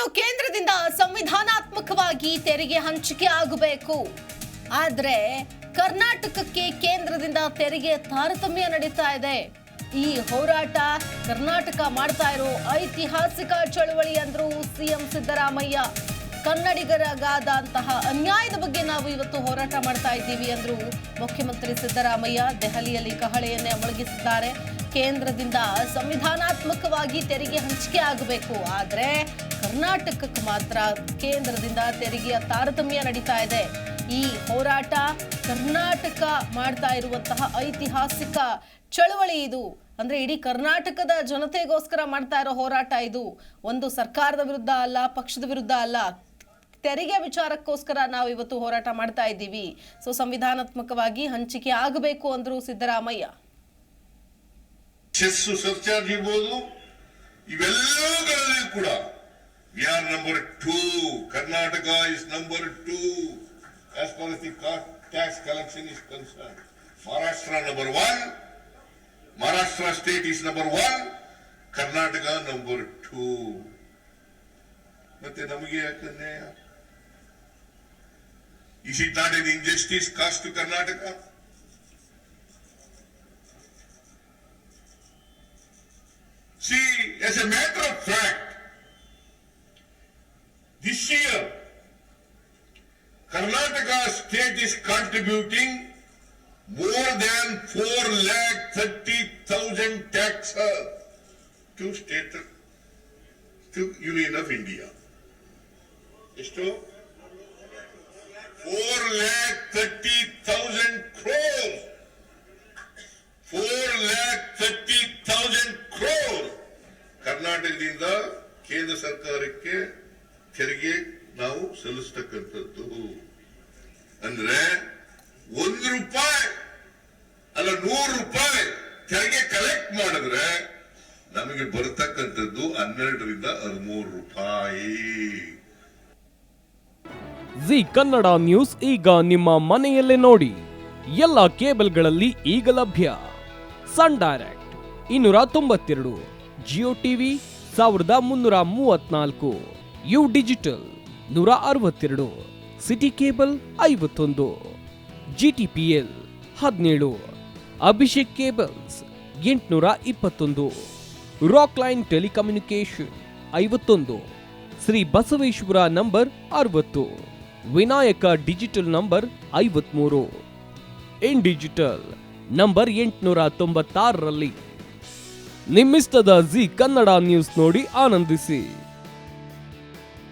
ಇನ್ನು ಕೇಂದ್ರದಿಂದ ಸಂವಿಧಾನಾತ್ಮಕವಾಗಿ ತೆರಿಗೆ ಹಂಚಿಕೆ ಆಗಬೇಕು. ಆದ್ರೆ ಕರ್ನಾಟಕಕ್ಕೆ ಕೇಂದ್ರದಿಂದ ತೆರಿಗೆ ತಾರತಮ್ಯ ನಡೀತಾ ಇದೆ. ಈ ಹೋರಾಟ ಕರ್ನಾಟಕ ಮಾಡ್ತಾ ಇರೋ ಐತಿಹಾಸಿಕ ಚಳವಳಿ ಅಂದ್ರು ಸಿಎಂ ಸಿದ್ದರಾಮಯ್ಯ. ಕನ್ನಡಿಗರಿಗಾದಂತಹ ಅನ್ಯಾಯದ ಬಗ್ಗೆ ನಾವು ಇವತ್ತು ಹೋರಾಟ ಮಾಡ್ತಾ ಇದ್ದೀವಿ ಅಂದ್ರು ಮುಖ್ಯಮಂತ್ರಿ ಸಿದ್ದರಾಮಯ್ಯ. ದೆಹಲಿಯಲ್ಲಿ ಕಹಳೆಯನ್ನೇ ಮೊಳಗಿಸಿದ್ದಾರೆ. ಕೇಂದ್ರದಿಂದ ಸಂವಿಧಾನಾತ್ಮಕವಾಗಿ ತೆರಿಗೆ ಹಂಚಿಕೆ ಆಗಬೇಕು, ಆದ್ರೆ ಕರ್ನಾಟಕಕ್ಕೆ ಮಾತ್ರ ಕೇಂದ್ರದಿಂದ ತೆರಿಗೆಯ ತಾರತಮ್ಯ ನಡೀತಾ ಇದೆ. ಈ ಹೋರಾಟ ಕರ್ನಾಟಕ ಮಾಡ್ತಾ ಇರುವಂತಹ ಐತಿಹಾಸಿಕ ಚಳವಳಿ ಇದು. ಅಂದ್ರೆ ಇಡೀ ಕರ್ನಾಟಕದ ಜನತೆಗೋಸ್ಕರ ಮಾಡ್ತಾ ಇರೋ ಹೋರಾಟ ಇದು. ಒಂದು ಸರ್ಕಾರದ ವಿರುದ್ಧ ಅಲ್ಲ, ಪಕ್ಷದ ವಿರುದ್ಧ ಅಲ್ಲ, ತೆರಿಗೆ ವಿಚಾರಕ್ಕೋಸ್ಕರ ನಾವು ಇವತ್ತು ಹೋರಾಟ ಮಾಡ್ತಾ ಇದ್ದೀವಿ. ಸೊ ಸಂವಿಧಾನಾತ್ಮಕವಾಗಿ ಹಂಚಿಕೆ ಆಗಬೇಕು ಅಂದ್ರು ಸಿದ್ದರಾಮಯ್ಯ. ಸರ್ಚಾರ್ಜ್ ಇರ್ಬೋದು, ಇವೆಲ್ಲಗಳಲ್ಲಿ ಕೂಡ we are number 2. Karnataka is number 2 as far as the tax collection is concerned. Maharashtra number 1, Maharashtra state is number 1, Karnataka number 2. ಮತ್ತೆ ನಮಗೆ ಯಾಕಂದ್ರೆ is it not an injustice caused to Karnataka? See, as a matter of fact, this year, Karnataka state is contributing more than 4,30,000 taxes to state, to Union of India. Esto? 4,30,000 crores. 4,30,000 crores. ಕರ್ನಾಟಕದಿಂದ ಕೇಂದ್ರ ಸರ್ಕಾರಕ್ಕೆ ತೆರಿಗೆ ನಾವು ಸಲ್ಲಿಸ್ತಕ್ಕಂಥದ್ದು. ಅಂದ್ರೆ ₹1 ಅಲ್ಲ ₹100 ತೆರಿಗೆ collect ಮಾಡಿದ್ರೆ ನಮಗೆ ಬರತಕ್ಕಂಥದ್ದು 12ರಿಂದ 13 ಜಿ ಕನ್ನಡ ನ್ಯೂಸ್ ಈಗ ನಿಮ್ಮ ಮನೆಯಲ್ಲೇ ನೋಡಿ. ಎಲ್ಲ ಕೇಬಲ್ಗಳಲ್ಲಿ ಈಗ ಲಭ್ಯ. Sun Direct 292, Jio TV 1334, U digital 162, city cable 51, GTPL 17, Abhishek cables 821, rock line telecommunication 51, Shri Basaveshwara number 60, Vinayaka digital number 53, in digital number 896ರಲ್ಲಿ. ನಿಮ್ಮಿಸ್ತದ ಜಿ ಕನ್ನಡ ನ್ಯೂಸ್ ನೋಡಿ ಆನಂದಿಸಿ.